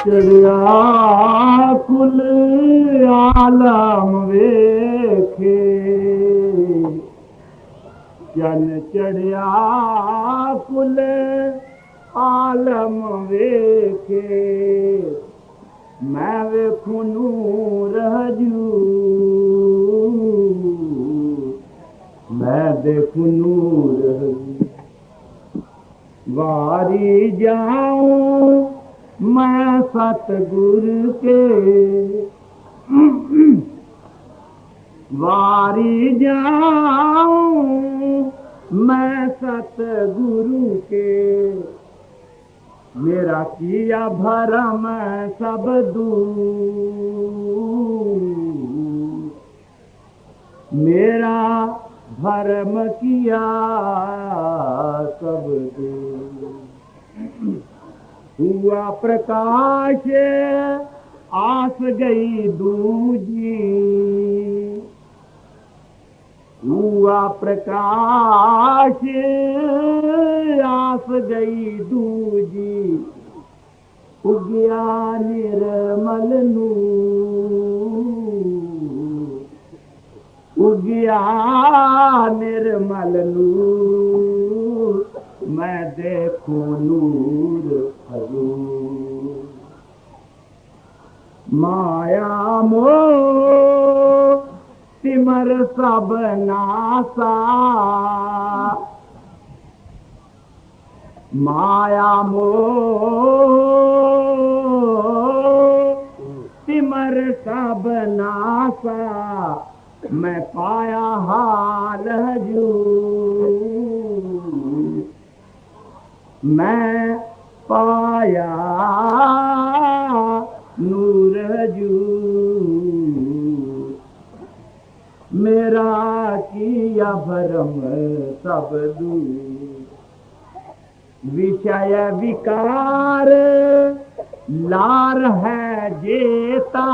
चढ़िया कुल आलम वेखे चन चढ़िया कुल आलम वेखे मैं वेखूं नूर हजूर मैं देखूं नूर हजूर वारी जाऊं मैं सतगुरु के वारी जाऊं मैं सतगुरु के मेरा किया भरम सब दूर मेरा भरम किया सब दूर हुआ प्रकाश आस गई दूजी हुआ प्रकाश आस गई दूजी उगया निर्मल नूर उगया निर्मल नूर मैं देखूं नूर हजूर माया मोह तिमर सब नासा माया मोह तिमर सब नासा मैं पाया हाल हजूर मैं पाया नूर हजूर मेरा किया भरम सब दूर विषय विकार लार है जेता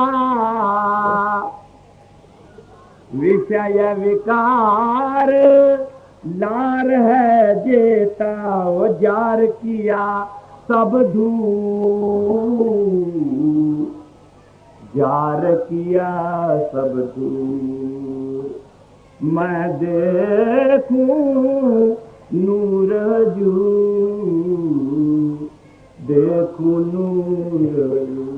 विषय विकार लार है जेता वो जार किया सब दूर जार किया सब दूर मैं देखूं नूर हजूर देखूं नूर हजूर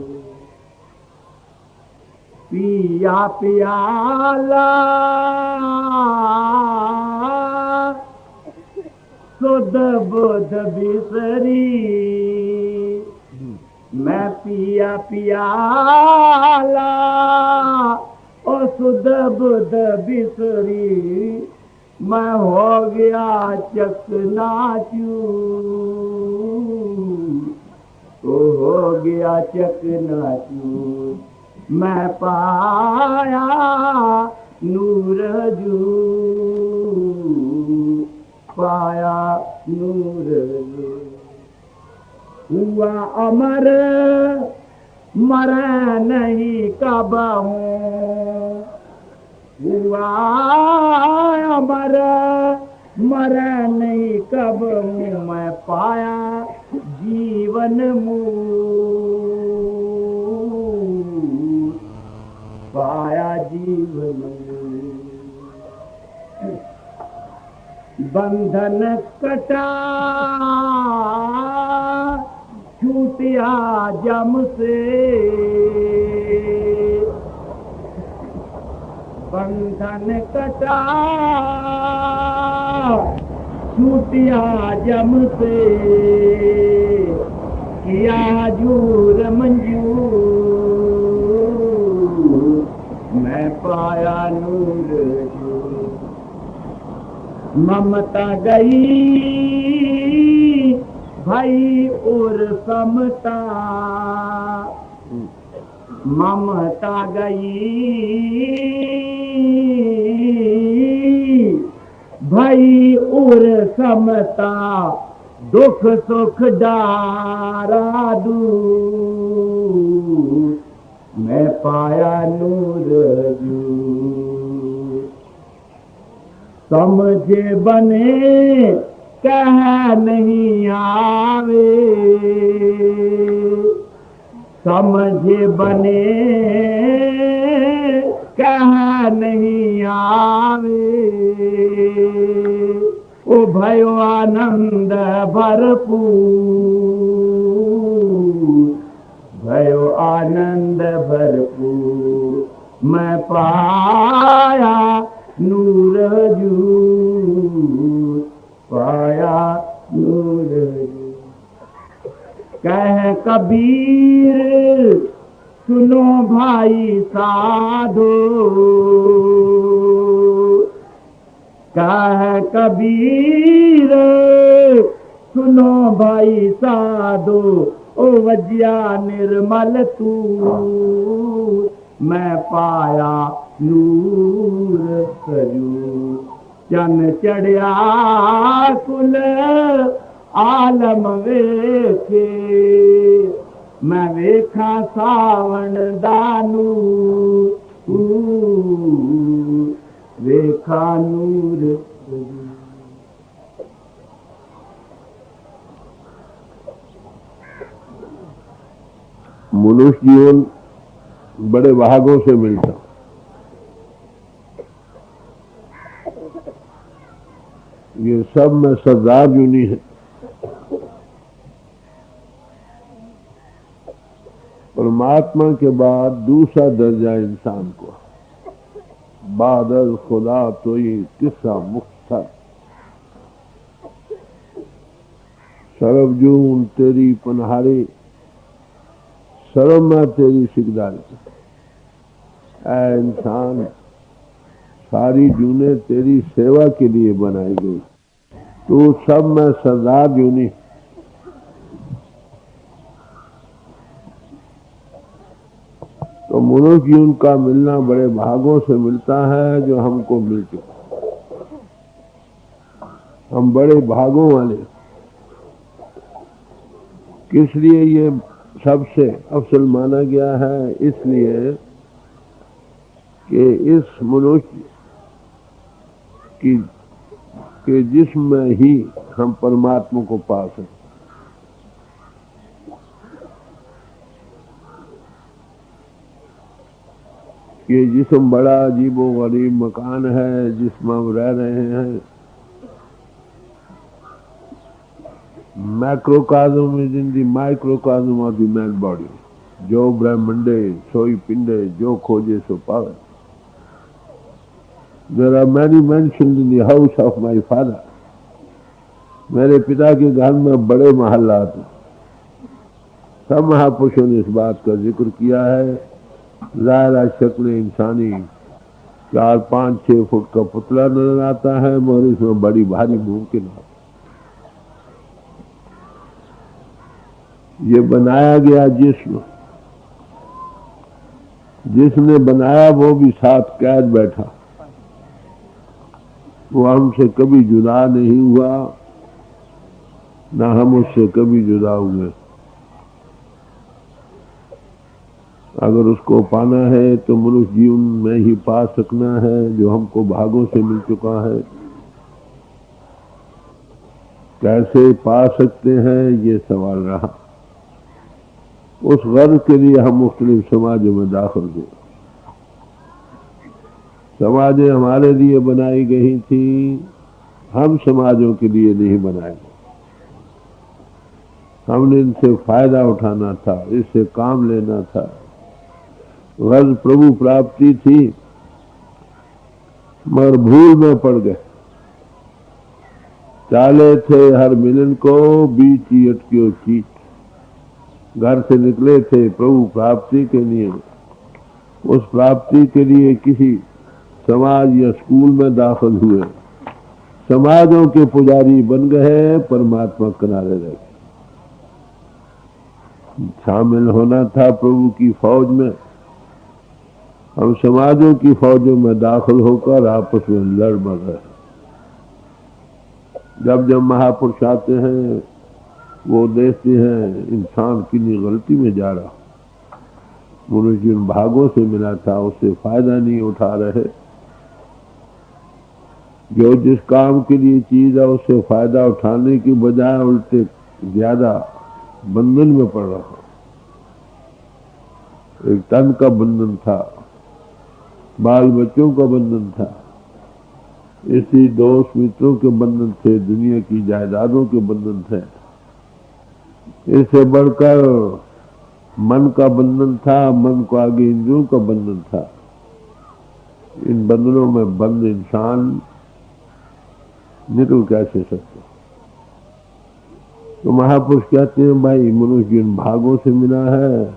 पिया पियाला सुध बुध बिसरी मैं पिया पियाला ओ सुध बुध बिसरी मैं हो गया चकनाचूर तो हो गया चकनाचूर मैं पाया नूर हजूर पाया नूर हजूर हुआ अमर मरा नहीं कब हुआ अमर मरा नहीं कब मैं पाया जीवन मूल पाया जीवन बंधन कटा छूटिया जम से बंधन कटा छूटिया जम से किया जूर मंजूर मैं पाया नूर ममता गई भाई और समता ममता गई भाई और समता दुख सुख डारा दूर मैं पाया नूर हजूर समझे बने कह नहीं आवे समझे बने कह नहीं आवे, ओ भयो आनंद भरपूर, भयो आनंद भरपूर, मैं पाया नूर जूर, पाया नूर जूर। कह कबीर सुनो भाई साधो, कह कबीर सुनो भाई साधो, ओ वज्या निर्मल तू, मैं पाया नूर सजू। चन चढ़िया कुल आलम वेखे, मैं वेखा सावण दानू, वेखा नूर सजू। मनुष्य जीवन बड़े भागों से मिलता। ये सब में सरदार जूनी है। परमात्मा के बाद दूसरा दर्जा इंसान को, बादल खुदा तो ये तीसरा मुक्त था। सरबजून तेरी पनहारी, सर्व में तेरी सिकदारी। ऐ इंसान, सारी जूने तेरी सेवा के लिए बनाई गई। तू सब में सरदार जूनी। तो मनुष्य जीवन का मिलना बड़े भागों से मिलता है, जो हमको मिल चुका। हम बड़े भागों वाले। किस लिए ये सबसे अफसल माना गया है? इसलिए कि इस मनुष्य के जिस्म में ही हम परमात्मा को पा सकते। ये जिस्म बड़ा अजीबो गरीब मकान है जिसमें हम रह रहे हैं। Macrocosm is in the microcosm of the man body. जो ब्रह्मंडे सोई पिंडे, जो खोजे सो पावे। There are many mansions in the house of my father. मेरे पिता के घर में बड़े महल्लात हैं। सब महापुरुषों ने इस बात का जिक्र किया है। ज़ाहिरा शक्ल इंसानी 4, 5, 6 फुट का पुतला नजर आता है, मगर इसमें बड़ी भारी मुमकिन है। ये बनाया गया जिसने बनाया वो भी साथ कैद बैठा। वो हमसे कभी जुदा नहीं हुआ, ना हम उससे कभी जुदा हुए। अगर उसको पाना है तो मनुष्य जीवन में ही पा सकना है, जो हमको भागों से मिल चुका है। कैसे पा सकते हैं, ये सवाल रहा। उस गर्ज के लिए हम मुख्तलिफ समाजों में दाखिल हुए। समाजें हमारे लिए बनाई गई थी, हम समाजों के लिए नहीं बनाए गए। हमने इनसे फायदा उठाना था, इससे काम लेना था। गर्ज प्रभु प्राप्ति थी, मगर भूल में पड़ गए। चाले थे हर मिलन को, बीच ही अटकियो चीट। घर से निकले थे प्रभु प्राप्ति के लिए। उस प्राप्ति के लिए किसी समाज या स्कूल में दाखिल हुए, समाजों के पुजारी बन गए, परमात्मा किनारे रह गए। शामिल होना था प्रभु की फौज में, हम समाजों की फौजों में दाखिल होकर आपस में लड़ मर रहे। जब जब महापुरुष आते हैं वो देखते हैं इंसान कितनी गलती में जा रहा। मनुष्य जिन भागों से मिला था उससे फायदा नहीं उठा रहे। जो जिस काम के लिए चीज है उससे फायदा उठाने की बजाय उल्टे ज्यादा बंधन में पड़ रहा। एक तन का बंधन था, बाल बच्चों का बंधन था, इसी दोस्त मित्रों के बंधन थे, दुनिया की जायदादों के बंधन थे। इससे बढ़कर मन का बंधन था, मन को आगे इंद्रियों का बंधन था। इन बंधनों में बंद इंसान निकल कैसे सकते? तो महापुरुष कहते हैं भाई मनुष्य इन भागों से मिला है,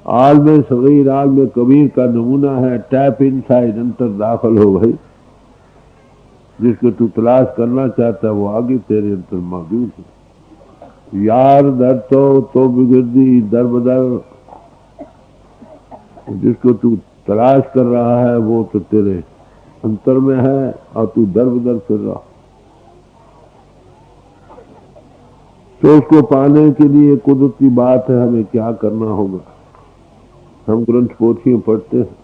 आल में सगीर आल में कबीर का नमूना है। टैप इनसाइड, अंतर दाखिल हो भाई। जिसको तू तलाश करना चाहता है वो आगे तेरे अंतर मौजूद है। यार दर तो बिगड़ती दर बदर, जिसको तू तलाश कर रहा है वो तो तेरे अंतर में है और तू दर बदर फिर रहा। तो उसको पाने के लिए कुदरती बात है, हमें क्या करना होगा। हम ग्रंथ पोथियों पढ़ते हैं,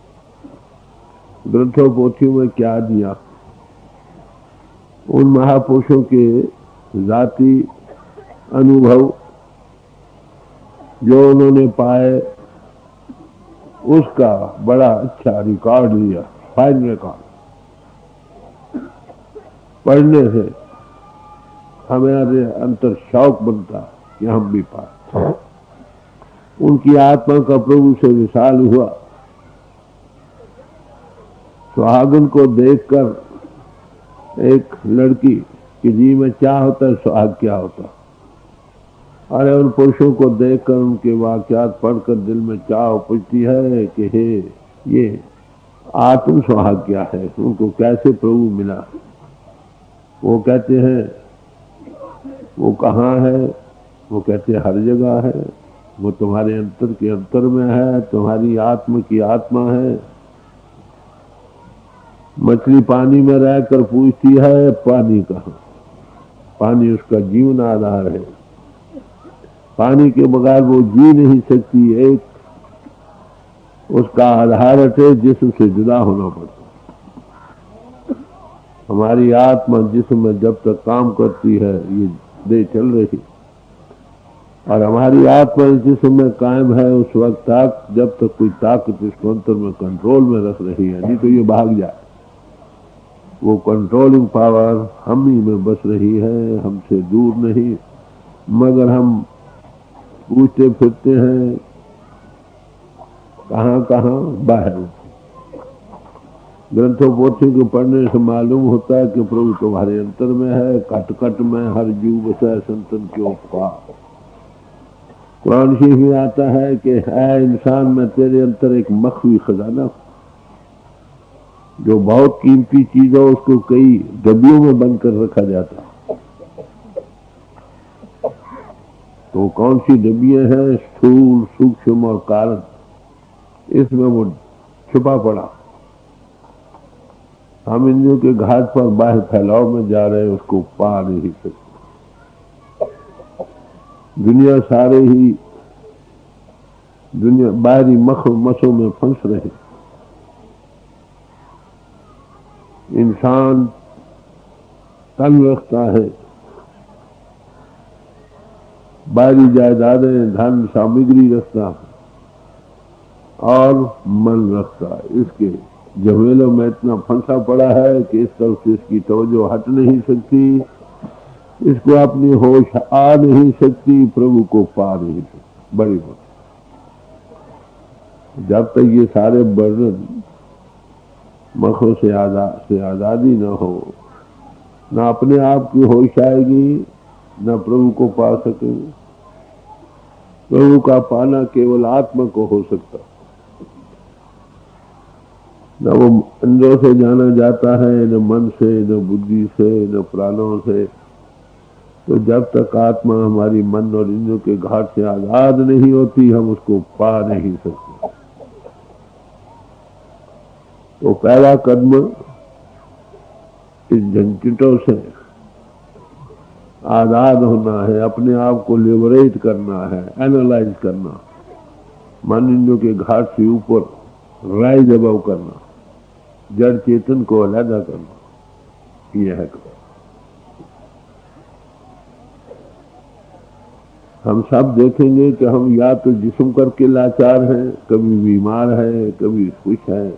ग्रंथों पोथियों में क्या दिया, उन महापुरुषों के जाति अनुभव जो उन्होंने पाए उसका बड़ा अच्छा रिकॉर्ड लिया, फाइन रिकॉर्ड। पढ़ने से हमारे अंतर शौक बनता कि हम भी पाए। उनकी आत्मा का प्रभु से विशाल हुआ। सुहागन को देखकर एक लड़की कि जी में क्या होता है, सुहाग क्या होता। अरे उन पुरुषों को देखकर उनके वाक्यात पढ़कर दिल में चाह उपजती है कि हे ये आत्म सुहाग क्या है, उनको कैसे प्रभु मिला। वो कहते हैं वो कहाँ है, वो कहते हर जगह है, वो तुम्हारे अंतर के अंतर में है, तुम्हारी आत्मा की आत्मा है। मछली पानी में रहकर पूछती है पानी कहाँ, पानी उसका जीवन आधार है, पानी के बगैर वो जी नहीं सकती। एक उसका आधार है जिससे जुदा होना पड़ता। हमारी आत्मा जिसमें जब तक काम करती है ये दे चल रही, और हमारी आत्मा जिसमें कायम है उस वक्त तक जब तक कोई ताकत इसको अंतर में कंट्रोल में रख रही है, नहीं तो ये भाग जाए। वो कंट्रोलिंग पावर हम ही में बस रही है, हमसे दूर नहीं। मगर हम पूछते फिरते हैं कहाँ कहाँ बाहर। ग्रंथों पोथियों को पढ़ने से मालूम होता है कि प्रभु तुम्हारे अंतर में है, कट कट में हर जीव बसा संतन के उपकार। कुरान शरीफ में आता है कि है इंसान में तेरे अंतर एक मखवी खजाना, जो बहुत कीमती चीज हो उसको कई डब्बियों में बंद कर रखा जाता। तो कौन सी डब्बियां हैं, स्थूल सूक्ष्म और कारण, इसमें वो छुपा पड़ा। हम इंद्रियों के घाट पर बाह्य फैलाव में जा रहे हैं, उसको पा नहीं सकते। दुनिया सारे ही दुनिया बाहरी मसों में फंस रहे। इंसान तन रखता है, बाहरी जायदादें धन सामग्री रखता है और मन रखता है। इसके झमेलों में इतना फंसा पड़ा है कि इस तरफ से इसकी तवज्जो हट नहीं सकती, इसको अपनी होश आ नहीं सकती, प्रभु को पा नहीं सकती। बड़ी बात। जब तक ये सारे बर्डन मखों से आजादी न हो, न अपने आप की होश आएगी, न प्रभु को पा सकेंगे। प्रभु का पाना केवल आत्मा को हो सकता, न वो अंदरों से जाना जाता है, न मन से, न बुद्धि से, न प्राणों से। तो जब तक आत्मा हमारी मन और इंद्रियों के घाट से आजाद नहीं होती, हम उसको पा नहीं सकते। तो पहला कदम इस झंझटों से आजाद होना है, अपने आप को लिबरेट करना है, एनालाइज करना, मन इंद्रियों के घाट से ऊपर राइज अबव करना, जड़ चेतन को अलहदा करना। यह है हम सब देखेंगे कि हम या तो जिस्म करके लाचार हैं, कभी बीमार है, कभी खुश है,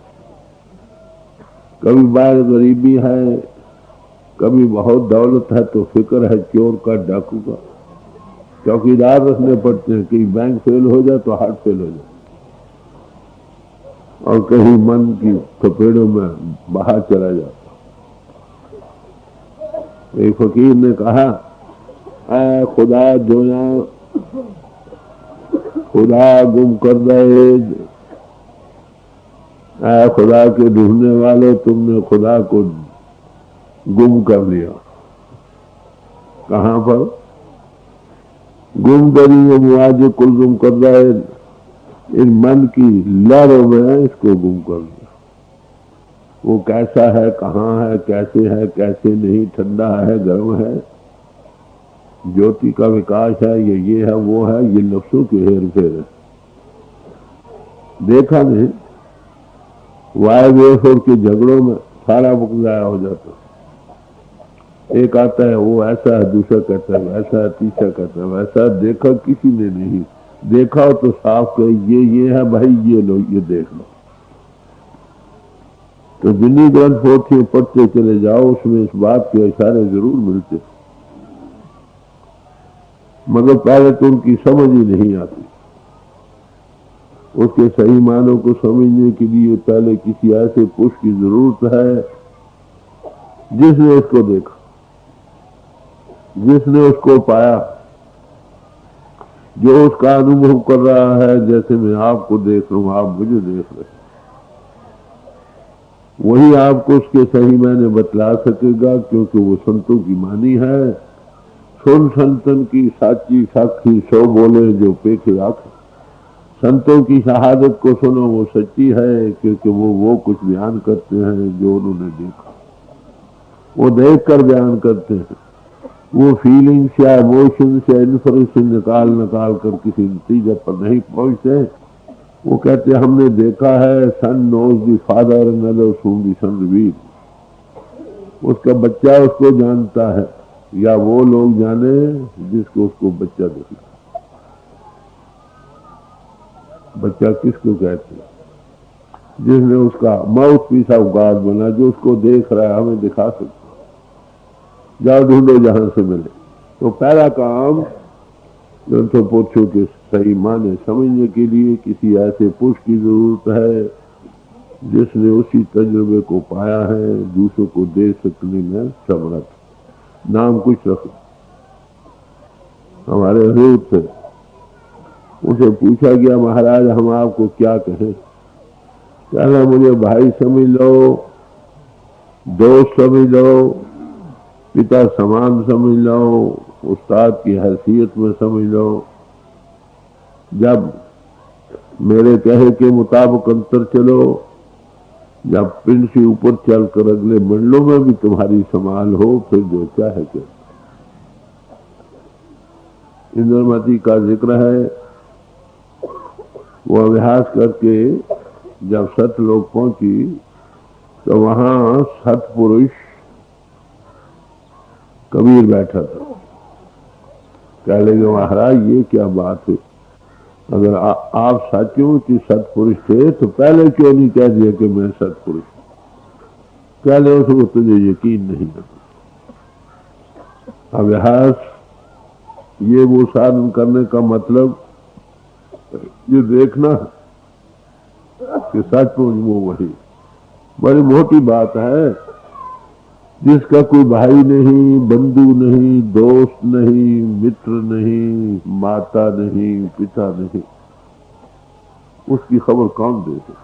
कभी बाहर गरीबी है, कभी बहुत दौलत है तो फिक्र है चोर का, डाकू का। चौकीदार रखने पड़ते हैं, कहीं बैंक फेल हो जाए तो हार्ट फेल हो जाए, और कहीं मन की थपेड़ों में बाहर चला जाता। एक फकीर ने कहा, ऐ खुदा जोया खुदा गुम कर दे, ऐ खुदा के ढूंढने वाले, तुमने खुदा को गुम कर दिया। कहाँ पर? गुम करी मुआज कुल गुम कर दे, इन मन की लहरों में इसको गुम कर दिया। वो कैसा है, कहाँ है, कैसे नहीं, ठंडा है, गर्म है, ज्योति का विकास है, ये है, वो है, ये लफ्जों के हेर फेर है। देखा नहीं, वाय वेफोर के झगड़ों में सारा वक्त जाया हो जाता। एक आता है वो ऐसा है, दूसरा कहता है वैसा है, तीसरा कहता है वैसा। देखा किसी ने नहीं, देखा हो तो साफ कहे ये है भाई, ये लो, ये देख लो। तो जिन्हीं ग्रंथ पोथियां पढ़ते चले जाओ, उसमें इस बात के इशारे जरूर मिलते, मगर पहले तो उनकी समझ ही नहीं आती। उसके सही मानों को समझने के लिए पहले किसी ऐसे पुरुष की जरूरत है जिसने उसको देखा, जिसने उसको पाया, जो उसका अनुभव कर रहा है। जैसे मैं आपको देख रहा हूं, आप मुझे देख रहे हैं, वही आपको उसके सही मायने बतला सकेगा, क्योंकि वो संतों की मानी है। सुन संतन की साची साक्षी, सो बोले जो पेखे आखे। संतों की शहादत को सुनो, वो सच्ची है, क्योंकि वो कुछ बयान करते हैं जो उन्होंने देखा, वो देख कर बयान करते हैं। वो फीलिंग्स या इमोशंस या इन्फॉर्मेशन निकाल कर किसी नतीजे पर नहीं पहुंचते। वो कहते हैं हमने देखा है, son knows the father and others whom the son reveal. उसका बच्चा उसको जानता है, या वो लोग जाने जिसको उसको बच्चा देखा। बच्चा किसको कहते हैं? जिसने उसका माउथ पीस ऑफ गॉड बना, जो उसको देख रहा है, हमें दिखा सकता। जाओ ढूंढो जहां से मिले। तो पहला काम ग्रंथों के सही माने समझने के लिए किसी ऐसे पुरुष की जरूरत है जिसने उसी तजुर्बे को पाया है, दूसरों को दे सकने में समर्थ। नाम कुछ रखो। हमारे हजूर थे, उसे पूछा गया महाराज हम आपको क्या कहें? कहना मुझे भाई समझ लो, दोस्त समझ लो, पिता समान समझ लो, उस्ताद की हैसियत में समझ लो। जब मेरे कहे के मुताबिक अंतर चलो, जब पिंड से ऊपर चलकर अगले मंडलों में भी तुम्हारी संभाल हो, फिर जो चाहे कर। इंद्रमती का जिक्र है, वो अभ्यास करके जब सतलोक पहुंची तो वहां सतपुरुष कबीर बैठा था। कह लगे महाराज ये क्या बात है, अगर आप सचमुच सतपुरुष थे तो पहले क्यों नहीं कह दिया कि मैं सतपुरुष? कह ले उसको तुझे यकीन नहीं है। अभ्यास ये वो साधन करने का मतलब ये देखना कि सचमुच वो वही। बड़ी मोटी बात है, जिसका कोई भाई नहीं, बंधु नहीं, दोस्त नहीं, मित्र नहीं, माता नहीं, पिता नहीं, उसकी खबर कौन दे सकता?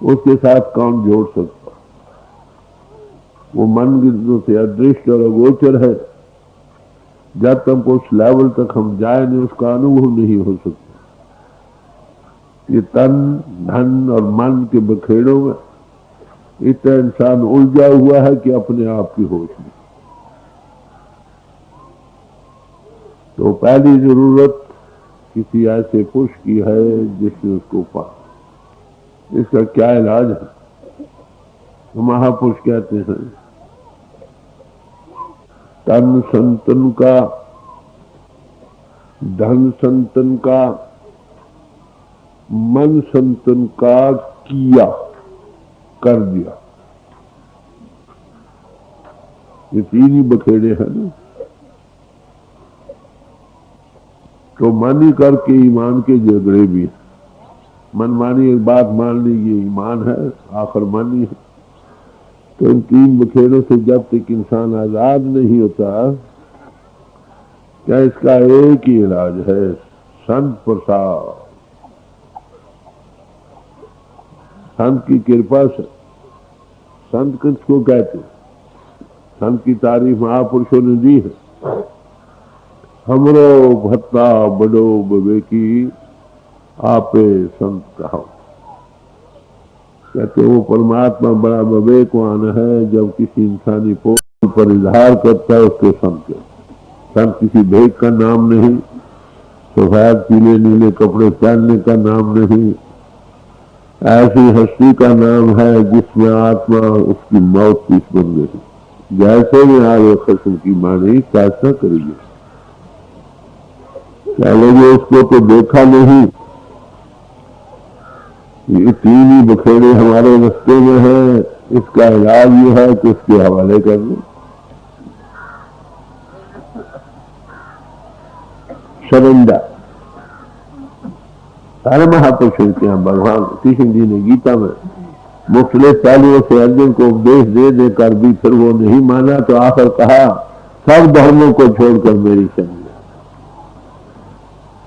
उसके साथ कौन जोड़ सकता? वो मन से अदृश्य और अगोचर है। जब तक उस लेवल तक हम जाए नहीं, उसका अनुभव नहीं हो सकता। ये तन धन और मन के बखेड़ों में इतना इंसान उलझा हुआ है कि अपने आप की होश नहीं। तो पहली जरूरत किसी ऐसे पुरुष की है जिसने उसको पाया। इसका क्या इलाज है? तो महापुरुष कहते हैं तन संतन का धन संतन का, मन संतन का किया, कर दिया, ये तीन ही बखेड़े हैं ना। तो मानी करके ईमान के झगड़े भी हैं। मनमानी एक बात मान ली ये ईमान है, आखिर मानी है। तो इन तीन बखेड़ों से जब तक इंसान आजाद नहीं होता, क्या इसका एक ही इलाज है, संत प्रसाद। संत की कृपा से, संत किसको कहते हैं? संत की तारीफ महापुरुषों ने दी है। हमरो भत्ता बड़ो विवेकी, आपे संत कहो। कहते वो परमात्मा बड़ा विवेकवान है, जब किसी इंसानी पोल पर इजहार करता है उसको संत कहते। संत किसी भेद का नाम नहीं, सफेद पीले नीले कपड़े पहनने का नाम नहीं, ऐसी हस्ती का नाम है जिसमें आत्मा उसकी मौत की बन गई। जैसे भी आगे खस्म की मानी कैसा करेंगे? क्या लोगे उसको तो देखा नहीं। ये तीन ही बखेड़े हमारे रास्ते में है, इसका इलाज ये है कि उसके हवाले कर दो। सरेंडर। सारे महापुरुषों के यहाँ भगवान कृष्ण जी ने गीता में मुख्तलिफ पहलुओं से अर्जुन को उपदेश दे देकर भी फिर वो नहीं माना, तो आखिर कहा सब धर्मों को छोड़कर मेरी शरण।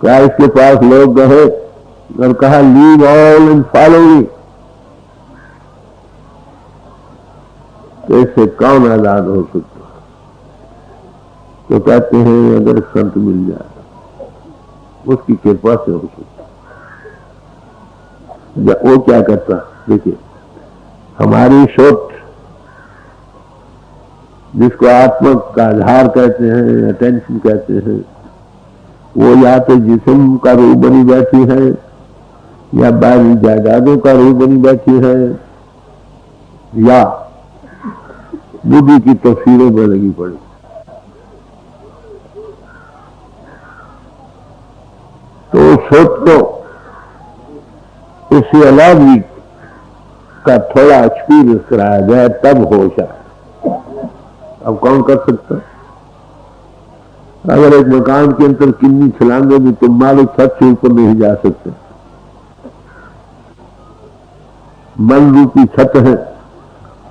क्या इसके पास लोग गए और कहा leave all and follow me, तो इससे कौन आजाद हो सकता? तो कहते हैं अगर संत मिल जाए उसकी कृपा से हो सकता। वो क्या करता? देखिए, हमारी सोच जिसको आत्मा का आधार कहते हैं, अटेंशन कहते हैं, वो या तो जिस्म का रूप बनी बैठी है या बाहरी जायदादों का रूप बनी बैठी है या बुद्धि की तस्वीरों में लगी पड़ी। तो सोच को इसी अलावी का थोड़ा एक्सपीरियंस कराया जाए तब होश आए। अब कौन कर सकता? अगर एक मकान के अंदर किन्नी छलांगे भी तुम मालिक छत से ऊपर नहीं जा सकते। मन रूपी छत है,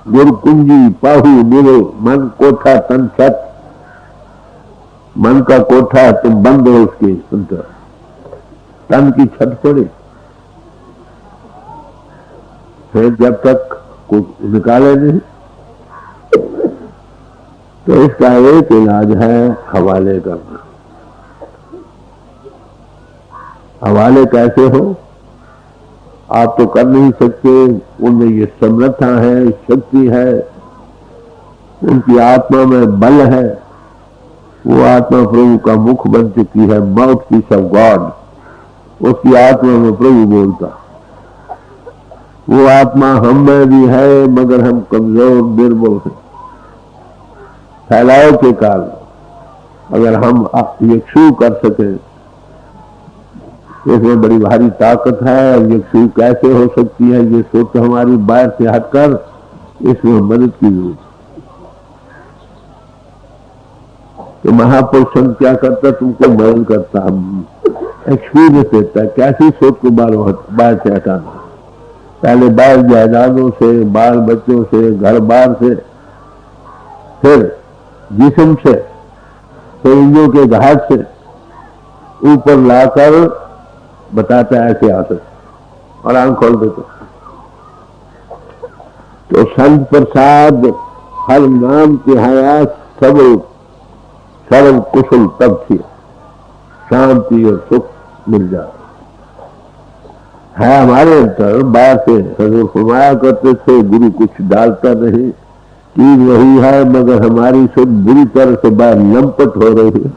गुरु कुंजी पाहु निरो, मन कोठा तन छत। मन का कोठा है, तुम बंद हो उसके अंदर, तन की छत पड़े। फिर जब तक कुछ निकाले नहीं, तो इसका एक इलाज है हवाले करना। हवाले कैसे हो? आप तो कर नहीं सकते, उनमें ये समर्था है, शक्ति है, उनकी आत्मा में बल है। वो आत्मा प्रभु का मुख बन चुकी है, माउथ पीस ऑफ गॉड। उसकी आत्मा में प्रभु बोलता। वो आत्मा हम में भी है, मगर हम कमजोर निर्बल हैं। फैलाव के कारण अगर हम यक्षु कर सके, इसमें बड़ी भारी ताकत है। यक्षु कैसे हो सकती है, ये सोच हमारी बाहर से हटकर इसमें मदद की जरूरत। तो महापुरुष क्या करता? तुमको मदद करता, एक्सपीरियंस देता है कैसी सोच को बाहर से हटाना। पहले बाहर जायदादों से, बाल बच्चों से, घर बार से, फिर जिस्म से, फिर इंद्रियों के घाट से ऊपर लाकर बताता है ऐसे आते और आंख खोल देते। तो संत प्रसाद हर नाम के हया सब सर्व कुशल तब थी, शांति और सुख मिल जाता है हमारे अंदर। बाहर से हजूर फरमाया करते थे गुरु कुछ डालता नहीं, चीज वही है, मगर हमारी सोच बुरी तरह से बाहर लंपट हो रही है।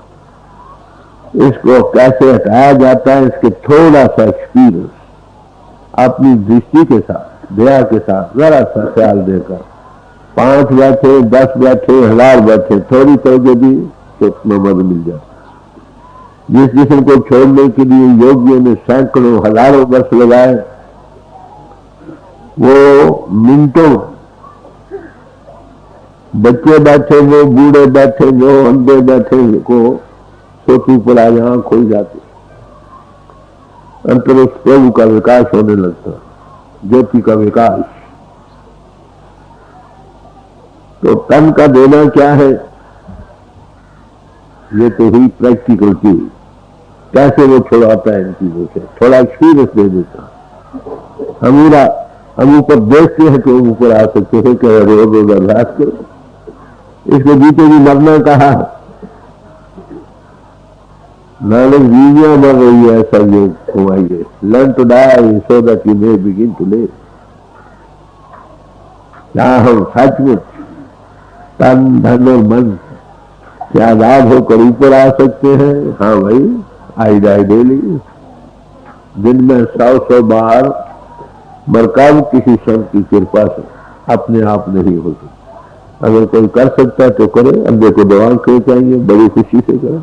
इसको कैसे हटाया जाता है? इसके थोड़ा सा एक्सपीरियंस अपनी दृष्टि के साथ, दया के साथ जरा सा ख्याल देकर, 5 बैठे, 10 बैठे, 1000 बैठे, थोड़ी तवज्जो दी तो उसमें मदद मिल जाती। जिस जिस्म को छोड़ने के लिए योगियों ने सैकड़ों हजारों वर्ष लगाए, वो मिनटों, बच्चे बैठे वो, बूढ़े बैठे वो, अंधे बैठे को सोचू पर आज आंख खुल जाती, अंतर उस प्रभु का विकास होने लगता, ज्योति का विकास। तो तन का देना क्या है, ये तो हुई प्रैक्टिकल चीज। कैसे वो छुड़ाता है इन चीजों से, थोड़ा एक्सपीरियंस दे देता। हम ऊपर देखते हैं तो ऊपर आ सकते हैं कि रोज रोज अभ्यास करो, इसको जीते भी मरना कहा। नानक बीवियां मर रही है, ऐसा योग घुमाइए। Learn to die so that you may begin to live. क्या हम सचमुच तन धन और मन से आजाद होकर ऊपर आ सकते हैं? हाँ भाई, आई डाई डेली, दिन में 100 बार, मरकाब किसी संत की कृपा से अपने आप नहीं हो सकता। अगर कोई कर सकता है तो करे, अंधे को दवा क्यों चाहिए, बड़ी खुशी से करे।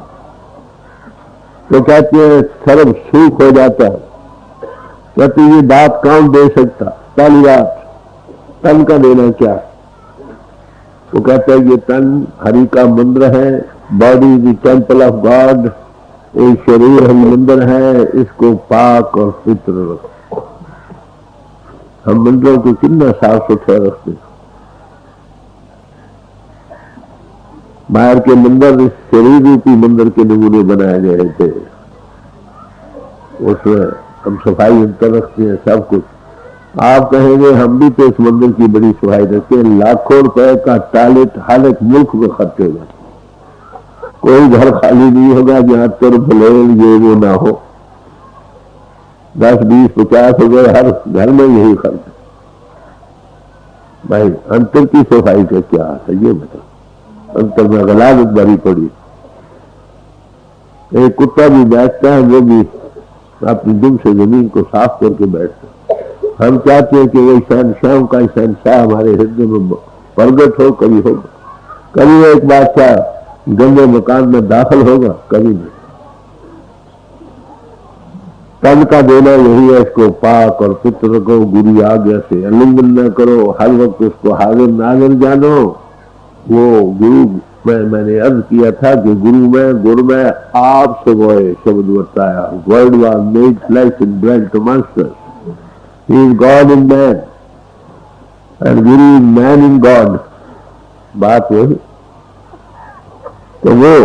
तो कहते हैं सर्व सुख हो जाता है। कहते ये बात कौन दे सकता? पहली बात, तन का देना क्या? तो कहते हैं ये तन हरि का मंदिर है, body the temple of God, ये शरीर हरि मंदिर है, इसको पाक और पवित्र रखो। हम मंदिरों को कितना साफ सुथरा रखते हैं। बाहर के मंदिर इस शरीर रूपी मंदिर के नमूने बनाए गए थे, उसमें हम सफाई अंतर रखते हैं, सब कुछ। आप कहेंगे हम भी तो इस मंदिर की बड़ी सफाई रखते हैं। लाखों रुपए का टॉयलेट हर एक मुल्क में खर्च हो जाता, कोई घर खाली नहीं होगा जहां तुर भलेल ये वो ना हो। 10, 20, 50 हो गए, हर घर में यही खर्च। भाई अंतर की सफाई का क्या है ये बताओ। अंतर में गलावत भरी पड़ी। एक कुत्ता भी बैठता है, वो भी अपनी दुम से जमीन को साफ करके बैठता है। हम चाहते हैं कि वो शहनशाह का शहनशाह हमारे हृदय में प्रगट हो, कभी होगा। कभी वो एक बादशाह गंदे मकान में दाखिल होगा, कभी नहीं। तन का देना यही है, इसको पाक और पुत्र को गुरु आज्ञा से उल्लंघन न करो, हर वक्त उसको हाजिर नाजिर जानो। वो गुरु मैंने अर्ज किया था कि गुरु में आप से गोए शब्द बताया। Word was made flesh and bread to master. He is God in man and guru is man in God. बात वही। तो वो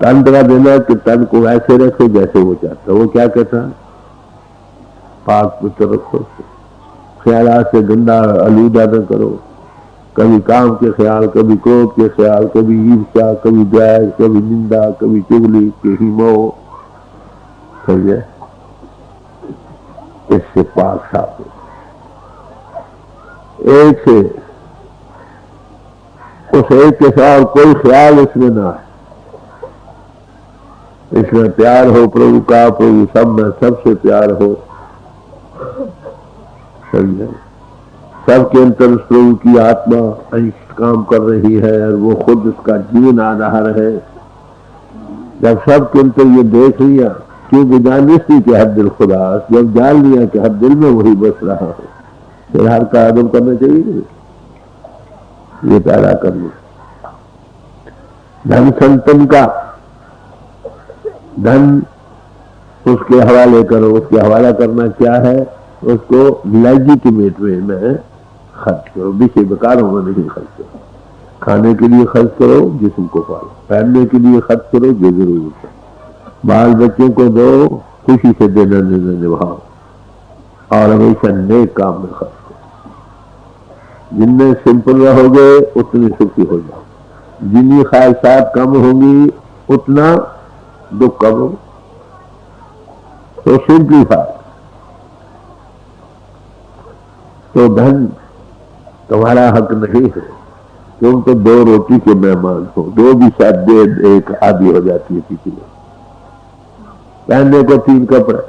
तन का देना कि तन को ऐसे रखो जैसे वो चाहता। वो क्या कहता है? पाक पुत्र रखो, ख्याल से गंदा आलूदा न करो। कभी काम के ख्याल, कभी क्रोध के ख्याल, कभी ईर्ष्या, कभी द्वेष, कभी निंदा, कभी चुगली, कभी मोह। समझे? इससे पाक साफ हो। एक से उस एक के साथ कोई ख्याल इसमें ना है। इसमें प्यार हो प्रभु का, प्रभु सब में सबसे प्यार हो। समझे? सबके अंतर प्रभु की आत्मा अंश काम कर रही है और वो खुद उसका जीवन आधार है। जब सबके अंतर ये देख लिया, क्योंकि जानती कि हर दिल खुदा, जब जान लिया कि हर दिल में वही बस रहा है, फिर हर का आदम करना चाहिए। ये पैदा करना। धन संतन का धन उसके हवाले करो। उसके हवाला करना क्या है? उसको लेजिटिमेट वे में खर्च करो, विषय बेकारों में नहीं खर्च करो। खाने के लिए खर्च करो, जिस्म को पालो। पहनने के लिए खर्च करो, जो जरूरत है। बाल बच्चों को दो, खुशी से देना निभाओ और हमेशा नेक काम में खर्च करो। जिनमें सिंपल रहोगे उतने सुखी हो जाओ। जितनी ख्वाहिशात कम होंगी उतना दुख कम हो। तो सिंप्लीफाई। तो धन तुम्हारा हक नहीं है। तुम तो 2 रोटी के मेहमान हो, 2 भी शायद दे एक आदि हो जाती है किसी में। पहनने को 3 कपड़े,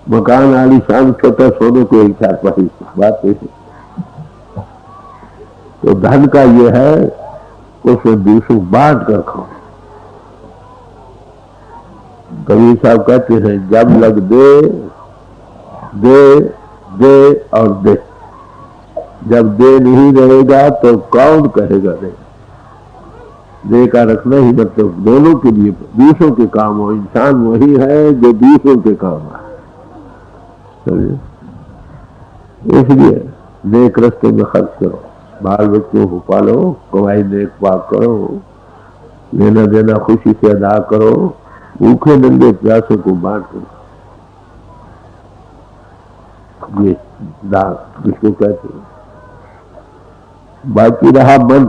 मकान आलीशान छोटा, सोने को 1 चारपाई। बात ऐसी। तो धन का ये है, उसमें दूसरों बांट कर खाओ। कबीर साहब कहते हैं जब लग दे दे दे और दे, जब दे नहीं रहेगा तो कौन कहेगा दे। दे का रखना ही मतलब दोनों के लिए, दूसरों के काम हो। इंसान वही है जो दूसरों के काम है। इसलिए नेक रस्ते में खर्च करो, बाल बच्चों को पालो, कमाई नेक पाक करो, लेना देना खुशी से अदा करो, भूखे नंगे प्यासों को बांट करो। ये दान किसको कहते हैं। बाकी रहा मन,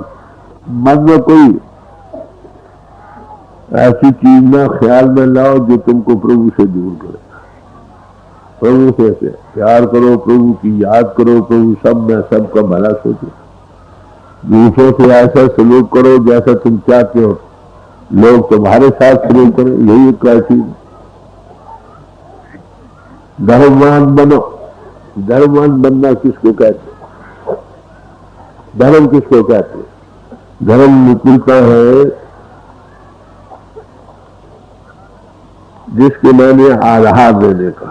मन में कोई ऐसी चीज ना ख्याल में लाओ जो तुमको प्रभु से दूर करे। प्रभु से ऐसे प्यार करो, प्रभु की याद करो, प्रभु सब में सबका भला सोचो। दूसरों से ऐसा सलूक करो जैसा तुम चाहते हो लोग तुम्हारे साथ सलूक करें, यही एक चीज। धर्मवान बनो। धर्मवान बनना किसको कहते? धर्म किसको कहते? धर्म निकलता है जिसके मैंने आधार देने का।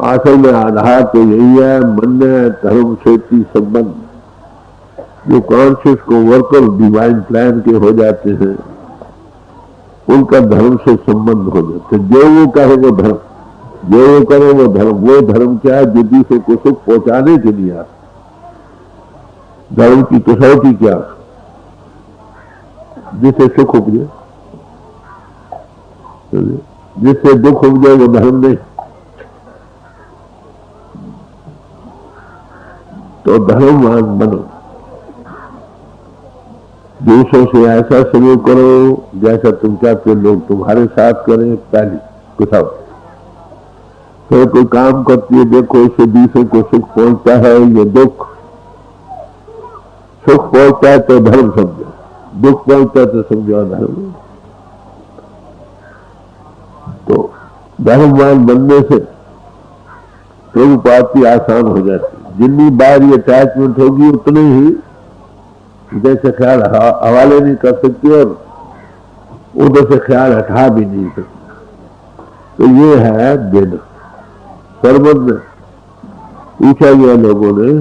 असल में आधार तो यही है, मन में धर्म से संबंध। जो कॉन्शियस को वर्कर डिवाइन प्लान के हो जाते हैं उनका धर्म से संबंध हो जाता है। जो वो कहे वो धर्म, जो वो करे वो धर्म। वो धर्म क्या है? जो दूसरे को सुख पहुंचाने के लिए आता। धर्म की कसौटी क्या? जिससे सुख उपजे, जिससे दुख उपजे वो धर्म नहीं। तो धर्मवान बनो, दूसरों से ऐसा सलूक करो जैसा तुम चाहते लोग तुम्हारे साथ करें। पहली कुछ तो कोई काम करती है, देखो इससे दूसरों को सुख पहुंचता है ये दुख। सुख पहुंचता है तो धर्म समझो, दुख पहुंचता है तो समझो धर्म। तो धर्मवान बनने से प्रभु प्राप्ति आसान हो जाती। जितनी बार ये अटैचमेंट होगी उतने ही जैसे ख्याल हवाले नहीं कर सकती और उधर से ख्याल हटा भी नहीं सकती। तो ये है देना। सरमद में पूछा गया लोगों ने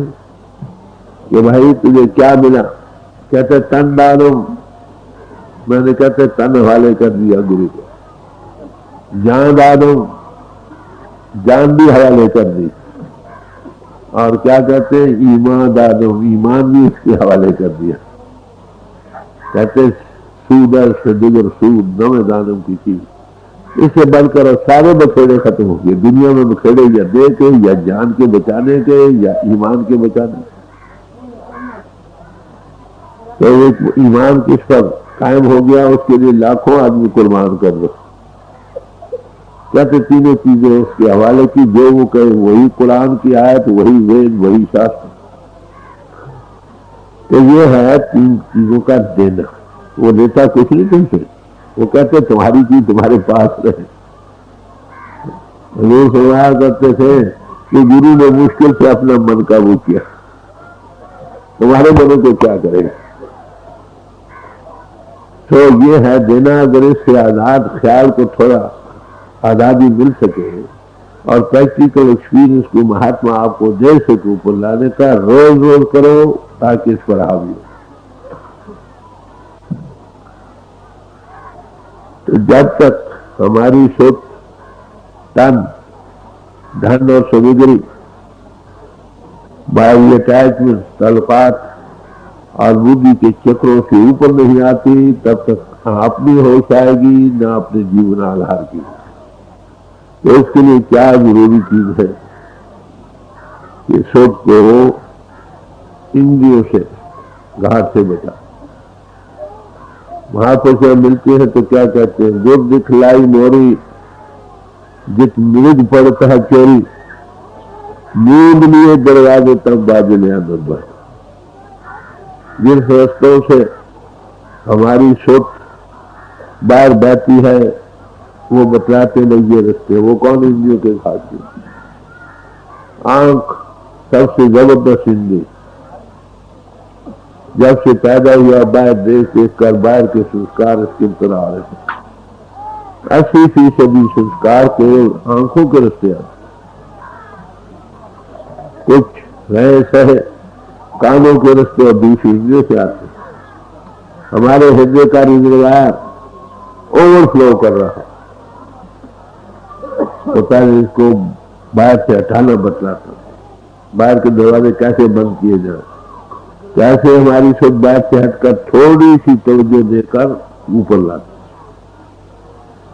कि भाई तुझे क्या मिला? कहते तन दानो। मैंने कहते तन हवाले कर दिया गुरु को। जान दानो, जान भी हवाले कर दी। और क्या कहते हैं ईमान दानो, ईमान भी इसके हवाले कर दिया। कहते सूदर से दिगर सूद नवे दानम की चीज। इससे बढ़कर और सारे बखेड़े खत्म हो गए दुनिया में। बखेड़े या दे के या जान के बचाने के या ईमान के बचाने। तो एक ईमान किस पर कायम हो गया उसके लिए लाखों आदमी कुर्बान कर दो। कहते तीनों चीजें उसके हवाले की। जो वो कहे वही कुरान की आयत, वही वेद, वही शास्त्र। तो ये है तीन चीजों का देना। वो देता कुछ नहीं तुमसे, वो कहते तुम्हारी चीज तुम्हारे पास रहे। वो सुना करते थे कि गुरु ने मुश्किल से अपना मन काबू किया, तुम्हारे मनों को क्या करेगा। तो ये है देना। अगर इससे आजाद ख्याल को थोड़ा आजादी मिल सके और प्रैक्टिकल एक्सपीरियंस को महात्मा आपको दे सके ऊपर लाने का, रोज रोज करो ताकि इस पर हावी हो। तो जब तक हमारी सोच, तन, धन और सामग्री, बाई अटैचमेंट, तलपात और बुद्धि के चक्रों से ऊपर नहीं आती, तब तक अपनी होश आएगी ना अपने जीवन आधार की। तो इसके लिए क्या जरूरी चीज है कि सोच को इंद्रियों से, घाट से बचा। महापुरुष मिलते हैं तो क्या कहते हैं? गुर दिखलाई मोरी जित मृग पड़ता है चोरी, नींद लिए दरवाजे तब बाजे नया दरबार। जिन रस्तों से हमारी सोच बाहर बहती है वो बतलाते नहीं ये रस्ते। वो कौन? इंद्रियों के खाते। आंख सबसे जबरदस्त इंद्रिय। जब से पैदा हुआ बाहर देख देख कर बाहर के संस्कार इसके अंदर आ रहे हैं। 80% संस्कार केवल आंखों के रास्ते आते, कुछ रहे सहे कानों के रास्ते और दूसरी इंद्रियों से आते। हमारे हृदय का रिजर्वायर ओवरफ्लो कर रहा, तो पहले इसको बाहर से हटाना बतलाता, बाहर के दरवाजे कैसे बंद किए जाए, कैसे हमारी सोच बाहर से हटकर थोड़ी सी तवज्जो देकर ऊपर लाते।